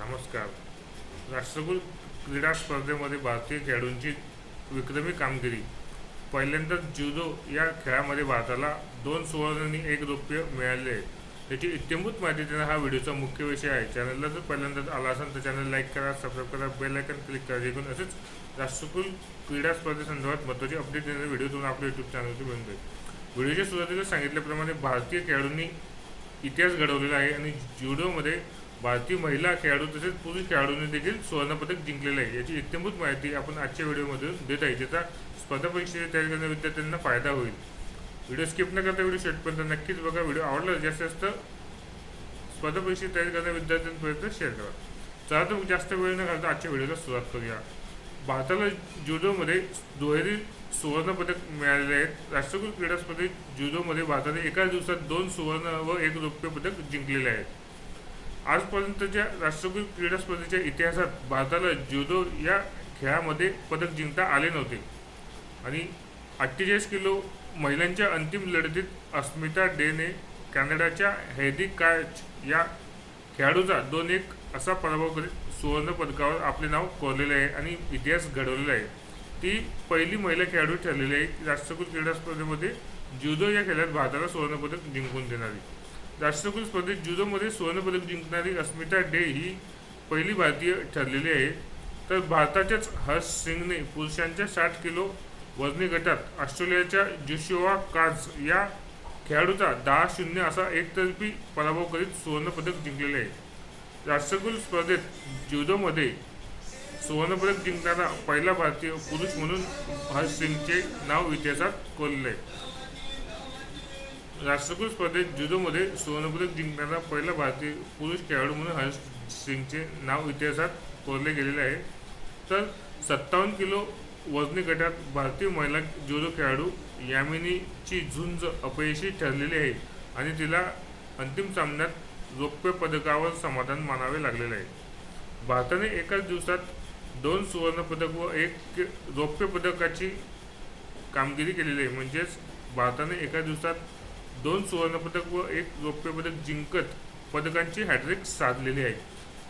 नमस्कार. राष्ट्रकुल क्रीडा स्पर्धेमध्ये भारतीय खेळाडूंची विक्रमी कामगिरी. पहिल्यांदाच ज्युडो या खेळामध्ये भारताला 2 सुवर्ण आणि 1 रौप्य मिळाले आहे. त्याची इत्यंभूत माहिती देणं हा व्हिडिओचा मुख्य विषय आहे. चॅनलला जर पहिल्यांदाच आला असेल तर चॅनल लाईक करा, सबस्क्राईब करा, बेल आयकॉन क्लिक करा, जेणेकरून असेच राष्ट्रकुल क्रीडा स्पर्धेसंदर्भात महत्त्वाची अपडेट देणारे व्हिडिओ तुम्ही आपल्या यूट्यूब चॅनलवरती मिळून जाईल. व्हिडिओच्या सुरुवातीला सांगितल्याप्रमाणे भारतीय खेळाडूंनी इतिहास घडवलेला आहे आणि ज्युडोमध्ये भारतीय महिला खेळाडू तसेच पुरुष खेळाडूंनी देखील सुवर्णपदक जिंकलेले आहे. याची इत्यंभूत माहिती आपण आजच्या व्हिडिओमधून देत आहे, ज्याचा स्पर्धा परीक्षेची तयारी करणाऱ्या विद्यार्थ्यांना फायदा होईल. व्हिडिओ स्किप न करता व्हिडिओ शेवटपर्यंत नक्कीच बघा. व्हिडिओ आवडला जास्तीत जास्त स्पर्धा परीक्षेची तयारी करणाऱ्या विद्यार्थ्यांपर्यंत शेअर करा. चला तर जास्त वेळ न घालता आजच्या व्हिडिओला सुरुवात करूया. भारताला ज्युडोमध्ये दुहेरी सुवर्णपदक मिळालेले आहेत. राष्ट्रकुल क्रीडा स्पर्धेत ज्युडोमध्ये भारताने एकाच दिवसात 2 सुवर्ण व 1 रौप्य पदक जिंकलेले आहेत. आजपर्यंतच्या राष्ट्रकुल क्रीडा स्पर्धेच्या इतिहासात भारताला ज्युडो या खेळामध्ये पदक जिंकता आले नव्हते आणि 48 किलो महिलांच्या अंतिम लढतीत अस्मिता डेने कॅनडाच्या हेदी काच या खेळाडूचा 2-1 असा पराभव करीत सुवर्ण पदकावर आपले नाव कोरलेले आहे आणि इतिहास घडवलेला आहे. ती पहिली महिला खेळाडू ठरलेली आहे की राष्ट्रकुल क्रीडा स्पर्धेमध्ये ज्युडो या खेळात भारताला सुवर्णपदक जिंकून देणारी. राष्ट्रकुल स्पर्धेत ज्युडोमध्ये सुवर्णपदक जिंकणारी अस्मिता डे ही पहिली भारतीय ठरलेली आहे. तर भारताच्याच हर्ष सिंगने पुरुषांच्या 60 किलो वजनी गटात ऑस्ट्रेलियाच्या जोशुआ काज या खेळाडूचा 10-0 असा एकतर्फी पराभव करीत सुवर्णपदक जिंकलेले आहे. राष्ट्रकुल स्पर्धेत ज्युडोमध्ये सुवर्णपदक जिंकणारा पहिला भारतीय पुरुष म्हणून हर्ष सिंगचे नाव इतिहासात कोरले आहे. राष्ट्रकुल स्पर्धेत ज्युडोमध्ये सुवर्णपदक जिंकणारा पहिला भारतीय पुरुष खेळाडू म्हणून हर्ष सिंगचे नाव इतिहासात कोरले गेलेले आहे. तर 57 किलो वजनी गटात भारतीय महिला ज्युडो खेळाडू यामिनीची झुंज अपयशी ठरलेली आहे आणि तिला अंतिम सामन्यात रौप्य पदकावर समाधान मानावे लागलेले आहे. भारताने एकाच दिवसात 2 सुवर्णपदक व 1 रौप्य पदकाची कामगिरी केलेली आहे. म्हणजेच भारताने एका दिवसात 2 सुवर्णपदक व 1 रौप्य पदक जिंकत पदकांची हॅट्रिक साधलेली आहे.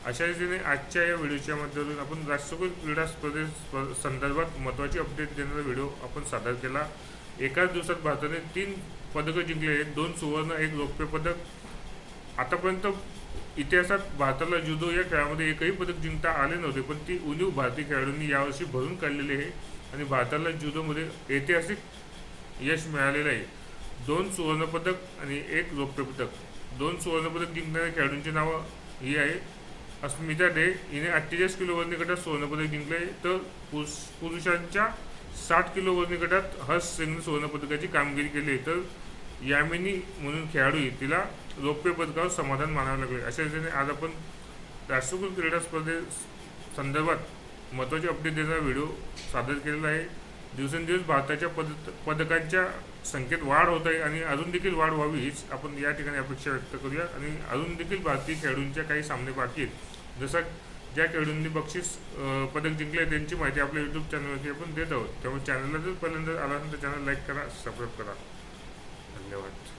अशा रीतीने आजच्या या व्हिडिओच्या माध्यमातून आपण राष्ट्रकुल क्रीडा संदर्भात महत्त्वाची अपडेट देणारा व्हिडिओ आपण सादर केला. एकाच दिवसात भारताने 3 पदकं जिंकले आहेत, 2 सुवर्ण 1 रौप्य पदक. आतापर्यंत इतिहासात भारताला ज्युडो या खेळामध्ये एकही पदक जिंकता आले नव्हते, पण ती उणीव भारतीय खेळाडूंनी यावर्षी भरून काढलेली आहे आणि भारताला ज्युडोमध्ये ऐतिहासिक यश मिळालेलं आहे. 2 सुवर्णपदक आणि 1 रौप्य पदक. 2 सुवर्णपदक जिंकणाऱ्या खेळाडूंची नावं ही आहे. अस्मिता डे हिने 48 किलो वजनी गटात सुवर्णपदक जिंकले. तर पुरुषांच्या 60 किलो वजनी गटात हर्ष सिंगने सुवर्णपदकाची कामगिरी केली. तर यामिनी म्हणून खेळाडू तिला रौप्य पदकावर समाधान मानावे लागले. अशा रीतीने आज आपण राष्ट्रकुल क्रीडा संदर्भात महत्त्वाचे अपडेट देणारा व्हिडिओ सादर केलेला आहे. दिवसेंदिवस भारताच्या पदकांच्या संख्येत वाढ होत आहे आणि अजून देखील वाढ व्हावी हीच आपण या ठिकाणी अपेक्षा व्यक्त करूया. आणि अजून देखील भारतीय खेळाडूंच्या काही सामने बाकी आहेत. जसं ज्या खेळाडूंनी बक्षीस पदक जिंकले त्यांची माहिती आपल्या यूट्यूब चॅनलवरती आपण देत आहोत. त्यामुळे चॅनलला जर पहिल्यांदा आला असेल तर चॅनल लाईक करा, सबस्क्राईब करा. धन्यवाद.